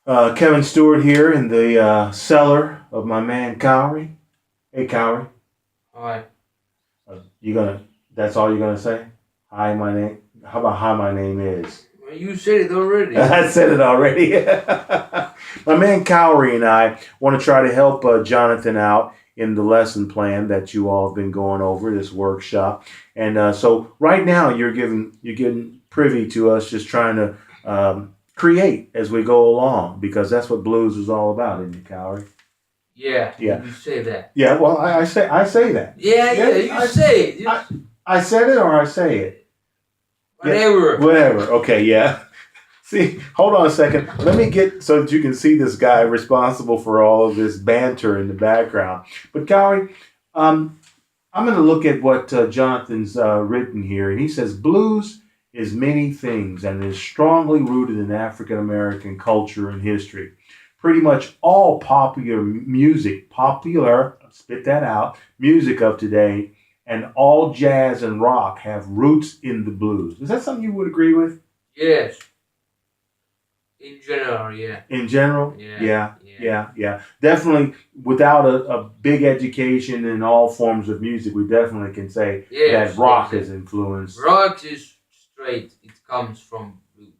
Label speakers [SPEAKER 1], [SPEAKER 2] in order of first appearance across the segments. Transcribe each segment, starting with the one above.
[SPEAKER 1] Kevin Stewart here in the cellar of my man Kauri. Hey Kauri,
[SPEAKER 2] Alright.
[SPEAKER 1] you gonna? That's all you're gonna say? Hi, my name. How about hi, my name is?
[SPEAKER 2] Well, you said it already.
[SPEAKER 1] I said it already. My man Kauri and I want to try to help Jonathan out in the lesson plan that you all have been going over this workshop, and so right now you're getting privy to us just trying to create as we go along because that's what blues is all about, isn't it, Kauri?
[SPEAKER 2] Yeah,
[SPEAKER 1] Yeah,
[SPEAKER 2] you say that.
[SPEAKER 1] yeah. Well, I say that.
[SPEAKER 2] Yeah,
[SPEAKER 1] Yeah,
[SPEAKER 2] you say it.
[SPEAKER 1] I said it or I say it. Yeah,
[SPEAKER 2] Whatever.
[SPEAKER 1] whatever. Okay, yeah. See, hold on a second. Let me get so that you can see this guy responsible for all of this banter in the background. But Gary, I'm going to look at what Jonathan's written here, and he says blues is many things and is strongly rooted in African American culture and history. Pretty much all popular, spit that out, music of today, and all jazz and rock have roots in the blues. Is that something you would agree with?
[SPEAKER 2] Yes. In general, yeah.
[SPEAKER 1] In general?
[SPEAKER 2] Yeah.
[SPEAKER 1] Yeah,
[SPEAKER 2] Yeah.
[SPEAKER 1] yeah, yeah. Definitely without a big education in all forms of music, we definitely can say
[SPEAKER 2] Yes.
[SPEAKER 1] that rock
[SPEAKER 2] Yes.
[SPEAKER 1] has influenced.
[SPEAKER 2] Rock is straight. It comes from blues.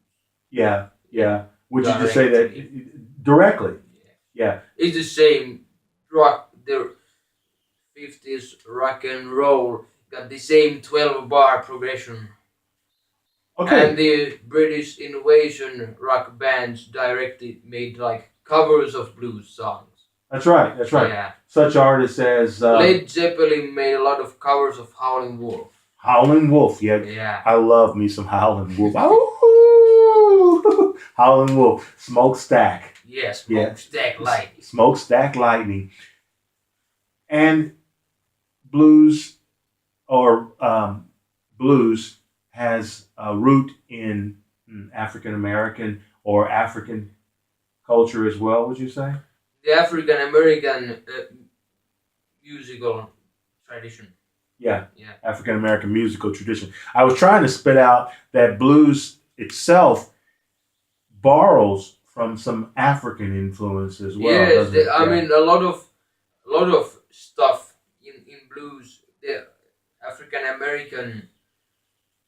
[SPEAKER 1] Yeah, yeah. Would you just say
[SPEAKER 2] Directly.
[SPEAKER 1] that directly?
[SPEAKER 2] Yeah.
[SPEAKER 1] Yeah.
[SPEAKER 2] It's the same rock. The 50s rock and roll got the same 12-bar progression.
[SPEAKER 1] Okay.
[SPEAKER 2] And the British invasion rock bands directly made like covers of blues songs.
[SPEAKER 1] That's right. That's right.
[SPEAKER 2] Yeah.
[SPEAKER 1] Such artists as
[SPEAKER 2] Led Zeppelin made a lot of covers of Howlin' Wolf.
[SPEAKER 1] Howlin' Wolf. Yeah,
[SPEAKER 2] Yeah.
[SPEAKER 1] I love me some Howlin' Wolf. Ooh, Howlin' Wolf. Smokestack.
[SPEAKER 2] Yes,
[SPEAKER 1] Yeah.
[SPEAKER 2] Smokestack Lightning.
[SPEAKER 1] Smokestack Lightning. And blues or blues has a root in African American or African culture as well, would you say?
[SPEAKER 2] The African American musical tradition.
[SPEAKER 1] Yeah,
[SPEAKER 2] Yeah.
[SPEAKER 1] African American musical tradition. I was trying to spit out that blues itself borrows from some African influence as well,
[SPEAKER 2] Yes,
[SPEAKER 1] doesn't it?
[SPEAKER 2] I
[SPEAKER 1] Yeah.
[SPEAKER 2] mean a lot of stuff in blues. The African American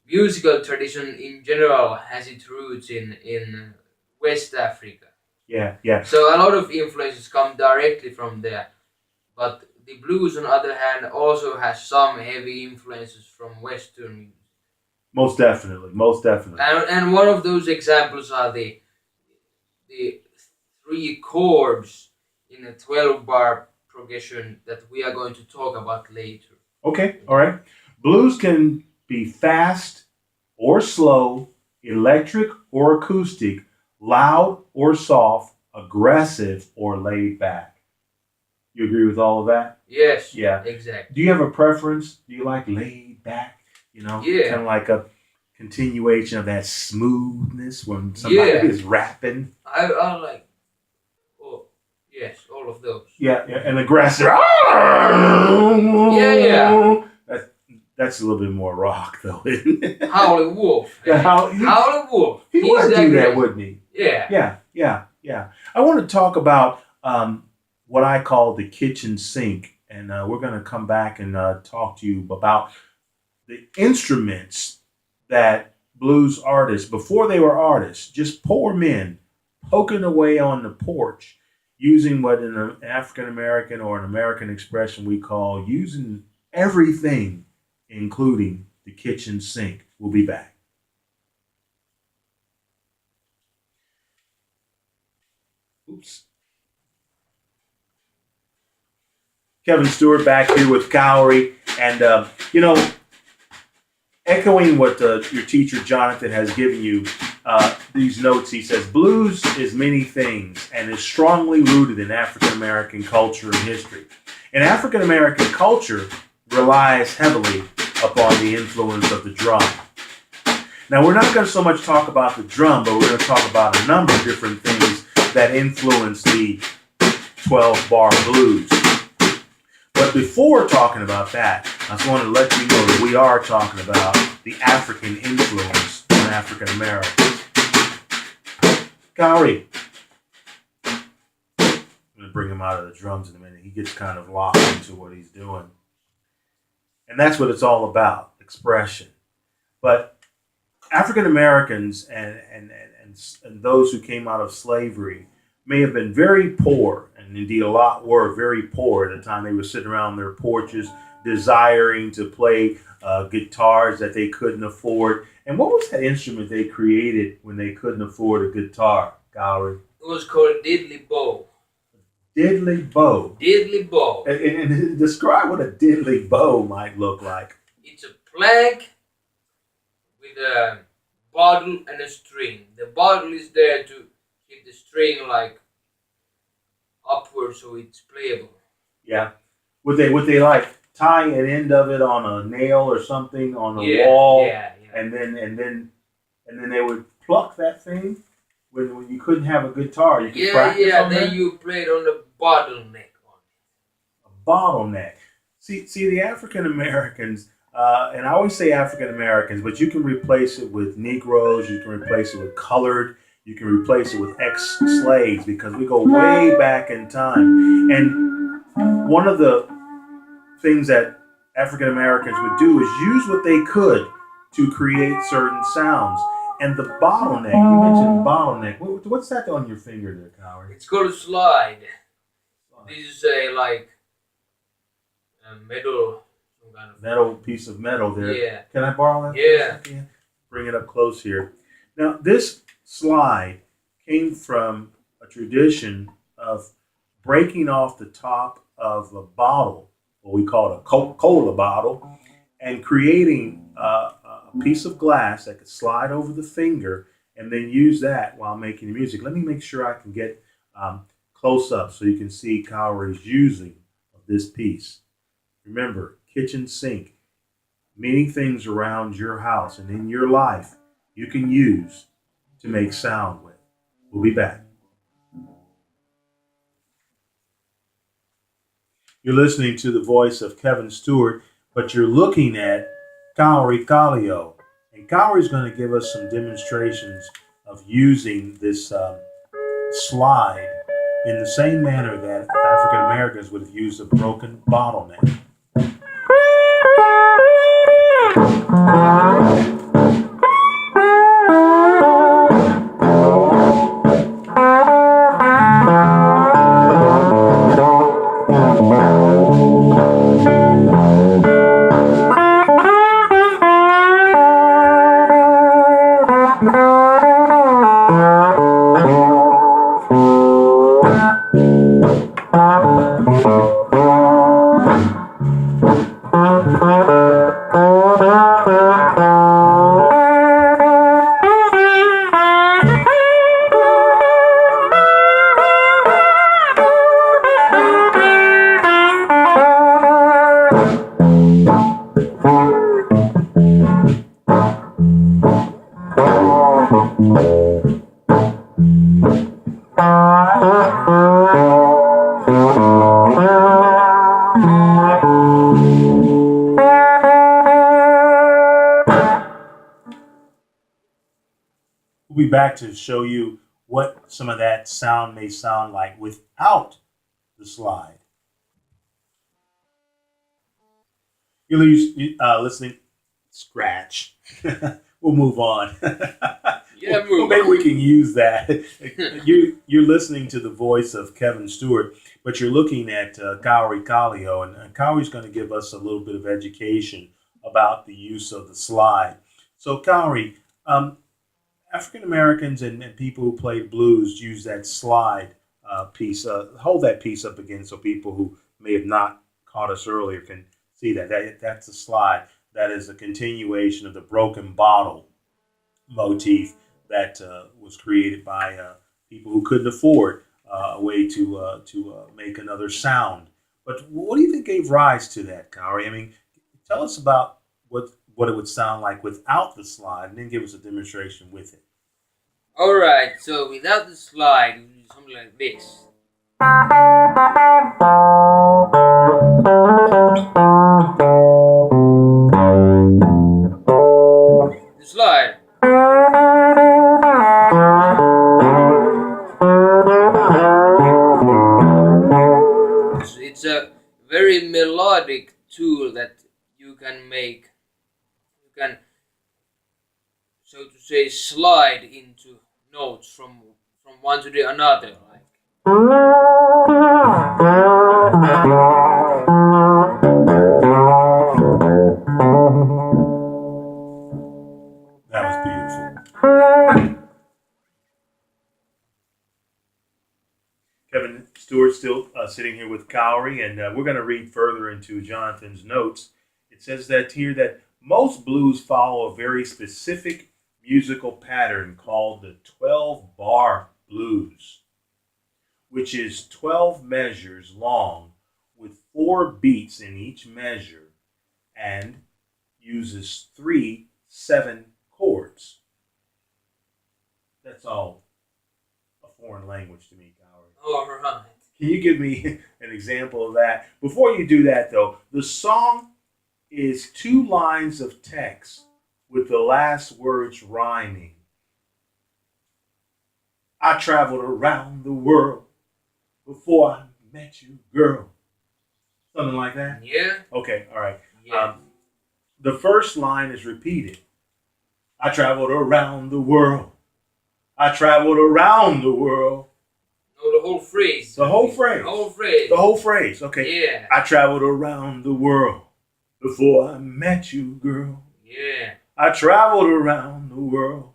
[SPEAKER 2] musical tradition in general has its roots in West Africa.
[SPEAKER 1] Yeah, yeah.
[SPEAKER 2] So a lot of influences come directly from there. But the blues, on the other hand, also has some heavy influences from Western music.
[SPEAKER 1] Most definitely. Most definitely.
[SPEAKER 2] And one of those examples are the three chords in a 12-bar progression that we are going to talk about later.
[SPEAKER 1] Okay, all right. Blues can be fast or slow, electric or acoustic, loud or soft, aggressive or laid back. You agree with all of that?
[SPEAKER 2] Yes,
[SPEAKER 1] Yeah.
[SPEAKER 2] exactly.
[SPEAKER 1] Do you have a preference? Do you like laid back?
[SPEAKER 2] Yeah,
[SPEAKER 1] Kind of like a continuation of that smoothness when somebody
[SPEAKER 2] yeah.
[SPEAKER 1] is rapping.
[SPEAKER 2] I like, oh, yes, all of those.
[SPEAKER 1] Yeah, yeah, and aggressive.
[SPEAKER 2] Yeah, yeah.
[SPEAKER 1] That's a little bit more rock, though, isn't it?
[SPEAKER 2] Howlin' Wolf.
[SPEAKER 1] Yeah,
[SPEAKER 2] Howlin' Wolf.
[SPEAKER 1] he
[SPEAKER 2] He's
[SPEAKER 1] would do that,
[SPEAKER 2] great.
[SPEAKER 1] wouldn't he?
[SPEAKER 2] Yeah.
[SPEAKER 1] Yeah, yeah, yeah. I want to talk about what I call the kitchen sink, and we're going to come back and talk to you about the instruments that blues artists, before they were artists, just poor men poking away on the porch, using what in an African American or an American expression we call using everything, including the kitchen sink. We'll be back. Oops. Kevin Stewart back here with Kauri. And, echoing what your teacher Jonathan has given you, these notes, he says, blues is many things and is strongly rooted in African American culture and history. And African American culture relies heavily upon the influence of the drum. Now, we're not going to so much talk about the drum, but we're going to talk about a number of different things that influence the 12-bar blues. But before talking about that, I just want to let you know that we are talking about the African influence on African Americans. Kauri, to bring him out of the drums in a minute. He gets kind of locked into what he's doing. And that's what it's all about, expression. But African Americans and those who came out of slavery may have been very poor, and indeed a lot were very poor at the time. They were sitting around their porches desiring to play guitars that they couldn't afford. And what was that instrument they created when they couldn't afford a guitar, Kauri?
[SPEAKER 2] It was called diddly bow.
[SPEAKER 1] Diddly bow.
[SPEAKER 2] Diddly bow.
[SPEAKER 1] And describe what a diddly bow might look like.
[SPEAKER 2] It's a plank with a bottle and a string. The bottle is there to keep the string like upward so it's playable.
[SPEAKER 1] Yeah. Would they like tie an end of it on a nail or something on a wall?
[SPEAKER 2] Yeah.
[SPEAKER 1] And then they would pluck that thing when you couldn't have a guitar. You could practice on
[SPEAKER 2] then
[SPEAKER 1] that?
[SPEAKER 2] you played on the bottleneck on it.
[SPEAKER 1] A bottleneck. See the African Americans, and I always say African Americans, but you can replace it with Negroes, you can replace it with colored, you can replace it with ex-slaves, because we go way back in time. And one of the things that African Americans would do is use what they could to create certain sounds. And the bottleneck, you mentioned bottleneck. What's that on your finger there, Kauri?
[SPEAKER 2] It's called a slide. This is a metal, some kind of
[SPEAKER 1] metal piece of metal there.
[SPEAKER 2] Yeah.
[SPEAKER 1] Can I borrow that?
[SPEAKER 2] Yeah.
[SPEAKER 1] For a second? Bring it up close here. Now, this slide came from a tradition of breaking off the top of a bottle, what we call a Coca-Cola bottle, and creating a piece of glass that could slide over the finger, and then use that while making music. Let me make sure I can get close up so you can see Kauri's using of this piece. Remember, kitchen sink, many things around your house and in your life you can use to make sound with. We'll be back. You're listening to the voice of Kevin Stewart, but you're looking at Kauri Kallio. And Kauri's going to give us some demonstrations of using this slide in the same manner that African Americans would have used a broken bottleneck. We'll be back to show you what some of that sound may sound like without the slide. You're listening, scratch. We'll move on.
[SPEAKER 2] Yeah, move
[SPEAKER 1] Maybe
[SPEAKER 2] on.
[SPEAKER 1] we can use that. You're listening to the voice of Kevin Stewart, but you're looking at Kauri Kallio, and Kauri's going to give us a little bit of education about the use of the slide. So Kauri, African Americans and people who play blues use that slide piece. Hold that piece up again so people who may have not caught us earlier can see that. That's a slide. That is a continuation of the broken bottle motif that was created by people who couldn't afford a way to make another sound. But what do you think gave rise to that, Kauri? I mean, tell us about what it would sound like without the slide, and then give us a demonstration with it.
[SPEAKER 2] All right, so without the slide, we do something like this. The slide. very melodic tool that you can make. You can, so to say, slide into notes from one to the another. Like
[SPEAKER 1] That was beautiful. Kevin Stewart still sitting here with Kauri, and we're going to read further into Jonathan's notes. It says that here that most blues follow a very specific musical pattern called the 12-bar blues, which is 12 measures long with 4 beats in each measure and uses 3 7 chords. That's all a foreign language to me, Kauri.
[SPEAKER 2] all right.
[SPEAKER 1] Can you give me an example of that? Before you do that, though, the song is 2 lines of text with the last words rhyming. I traveled around the world before I met you, girl. Something like that?
[SPEAKER 2] Yeah.
[SPEAKER 1] Okay, all right.
[SPEAKER 2] Yeah.
[SPEAKER 1] The first line is repeated. I traveled around the world. I traveled around the world.
[SPEAKER 2] No, the whole phrase.
[SPEAKER 1] The whole phrase.
[SPEAKER 2] The whole phrase.
[SPEAKER 1] The whole phrase. Okay.
[SPEAKER 2] Yeah.
[SPEAKER 1] I traveled around the world before I met you, girl.
[SPEAKER 2] Yeah.
[SPEAKER 1] I traveled around the world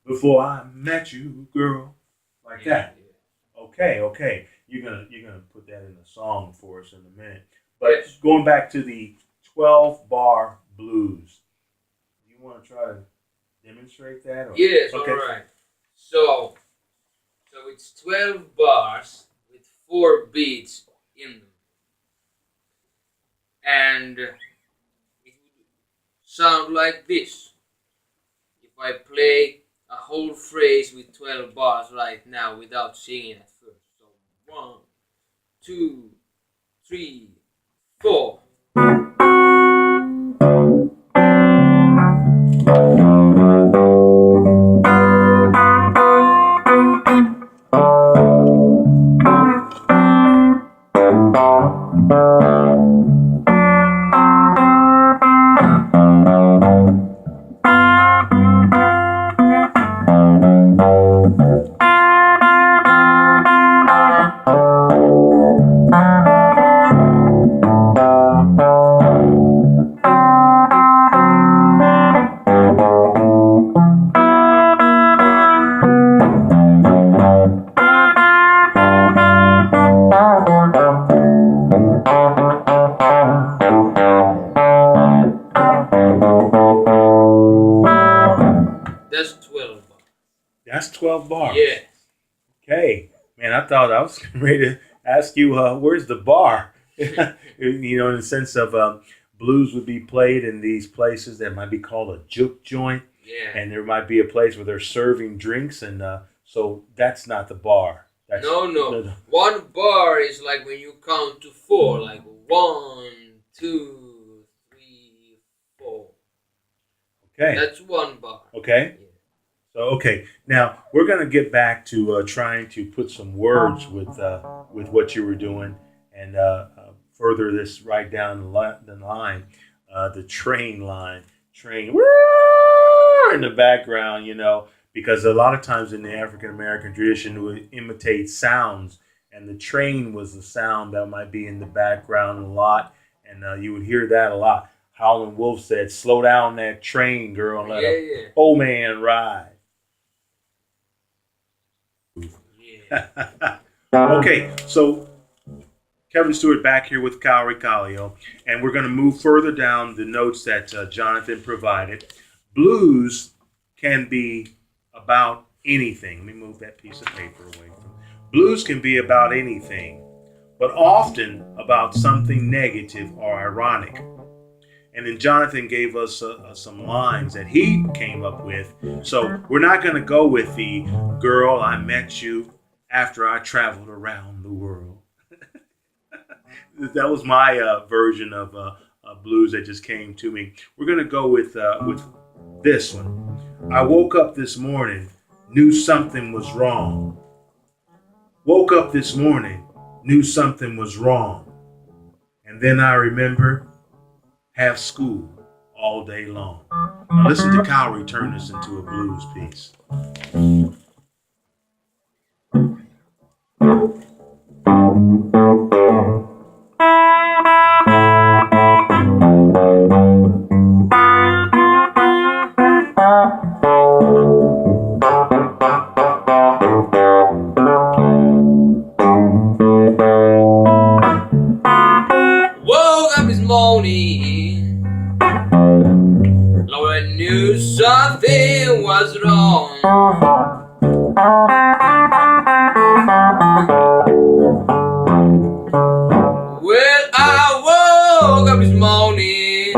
[SPEAKER 1] before I met you, girl. Like that.
[SPEAKER 2] Yeah.
[SPEAKER 1] Okay. You're gonna put that in a song for us in a minute. But
[SPEAKER 2] Yes.
[SPEAKER 1] going back to the 12-bar blues, you want to try to demonstrate that? Or?
[SPEAKER 2] Yes,
[SPEAKER 1] Okay.
[SPEAKER 2] all right. So it's 12 bars with 4 beats in them. And it would sound like this. If I play a whole phrase with 12 bars right now without singing at first. So 1, 2, 3, 4. That's 12 bars.
[SPEAKER 1] That's 12 bars.
[SPEAKER 2] Yeah.
[SPEAKER 1] Okay. Man, I thought I was ready to ask you, where's the bar? You know, in the sense of blues would be played in these places that might be called a juke joint.
[SPEAKER 2] Yeah.
[SPEAKER 1] And there might be a place where they're serving drinks. And so that's not the bar. That's,
[SPEAKER 2] No. 1 bar is like when you count to 4, like 1, 2, 3, 4.
[SPEAKER 1] Okay.
[SPEAKER 2] That's 1 bar.
[SPEAKER 1] Okay.
[SPEAKER 2] Yeah.
[SPEAKER 1] So, okay. Now, we're going to get back to trying to put some words with what you were doing and further this right down the line, the train line. Train in the background, you know, because a lot of times in the African American tradition, we imitate sounds, and the train was the sound that might be in the background a lot, and you would hear that a lot. Howlin' Wolf said, "Slow down that train, girl, and let a old man ride."
[SPEAKER 2] Yeah.
[SPEAKER 1] Okay, so Kevin Stewart back here with Kauri Kallio, and we're going to move further down the notes that Jonathan provided. Blues can be about anything. Let me move that piece of paper away. Blues can be about anything, but often about something negative or ironic. And then Jonathan gave us some lines that he came up with. So we're not going to go with the "girl, I met you after I traveled around the world." That was my version of blues that just came to me. We're going to go with this one. I woke up this morning, knew something was wrong. Woke up this morning, knew something was wrong. And And then I remember, have school all day long. Now listen to Kauri turn this into a blues piece.
[SPEAKER 2] Woke up this morning, Lord, I knew something was wrong. Well, I woke up this morning,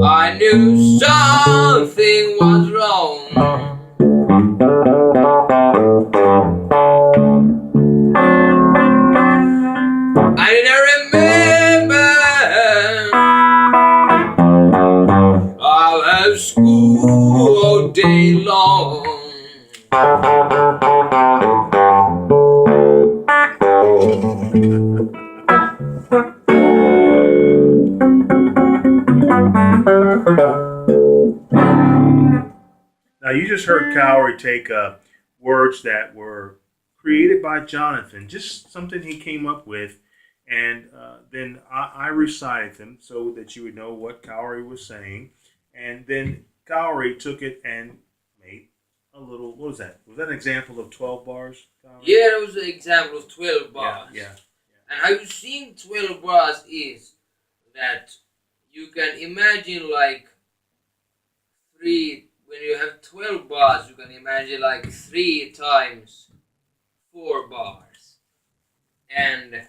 [SPEAKER 2] I knew something was wrong. I remember I have school all day long.
[SPEAKER 1] Now you just heard Kauri take words that were created by Jonathan, just something he came up with, and then I recited them so that you would know what Kauri was saying, and then Kauri took it and made a little. What was that? Was that an example of 12 bars? Kauri?
[SPEAKER 2] Yeah, that was an example of 12 bars.
[SPEAKER 1] Yeah.
[SPEAKER 2] And how you sing 12 bars is that you can imagine like when you have 12 bars, you can imagine like 3 times 4 bars. And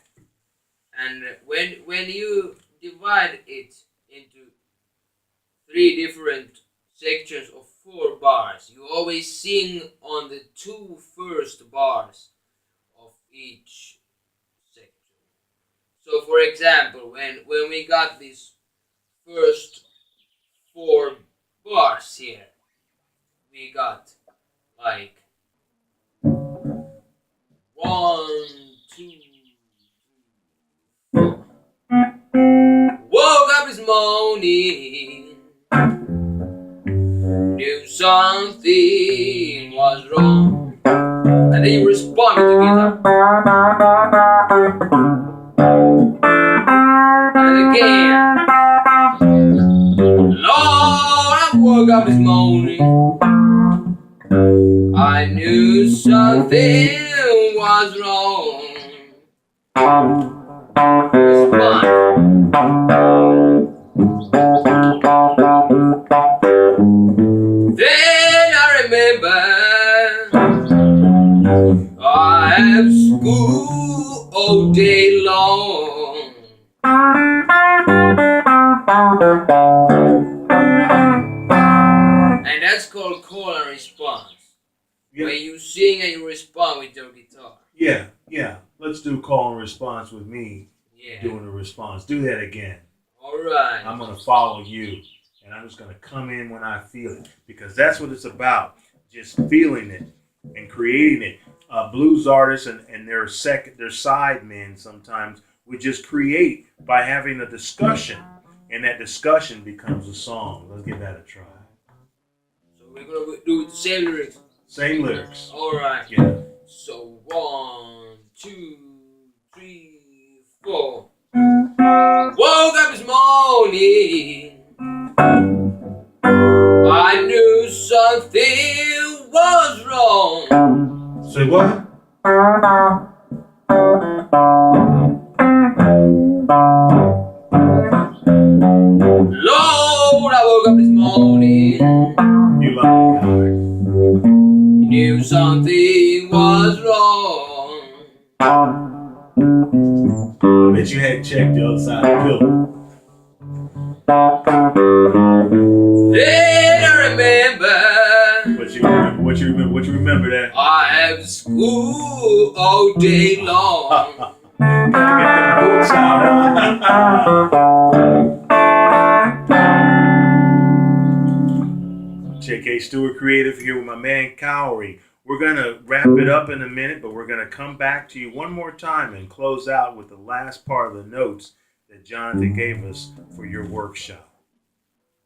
[SPEAKER 2] when you divide it into 3 different sections of 4 bars, you always sing on the 2 first bars of each section. So for example, when we got these first 4 bars here, we got like 1, 2, 3, 4. Woke up this morning, knew something was wrong. And then you respond with the guitar. And again, Lord, I woke up this morning, I knew something was wrong. Respond. Then I remember I have school all day long. And that's called call and response.
[SPEAKER 1] Yeah.
[SPEAKER 2] When you sing and you respond with your guitar.
[SPEAKER 1] Yeah. Let's do call and response with me
[SPEAKER 2] Yeah.
[SPEAKER 1] doing a response. Do that again.
[SPEAKER 2] Alright.
[SPEAKER 1] I'm going to follow you, and I'm just going to come in when I feel it, because that's what it's about, just feeling it and creating it. Blues artists and their side men sometimes would just create by having a discussion, and that discussion becomes a song. Let's give that a try.
[SPEAKER 2] So we're gonna do the same lyrics.
[SPEAKER 1] Same lyrics.
[SPEAKER 2] Alright.
[SPEAKER 1] Yeah.
[SPEAKER 2] So 1, 2, 3, 4. Woke up this morning, I knew something was wrong.
[SPEAKER 1] Say what?
[SPEAKER 2] Lord, I woke up this morning,
[SPEAKER 1] You like it.
[SPEAKER 2] knew something was wrong.
[SPEAKER 1] Bet you hadn't checked the other side of the pillow.
[SPEAKER 2] Then I remember
[SPEAKER 1] What you remember that?
[SPEAKER 2] I have school all day long.
[SPEAKER 1] Get them boots out, huh? JK Stewart Creative here with my man Kauri. We're going to wrap it up in a minute, but we're going to come back to you one more time and close out with the last part of the notes that Jonathan gave us for your workshop.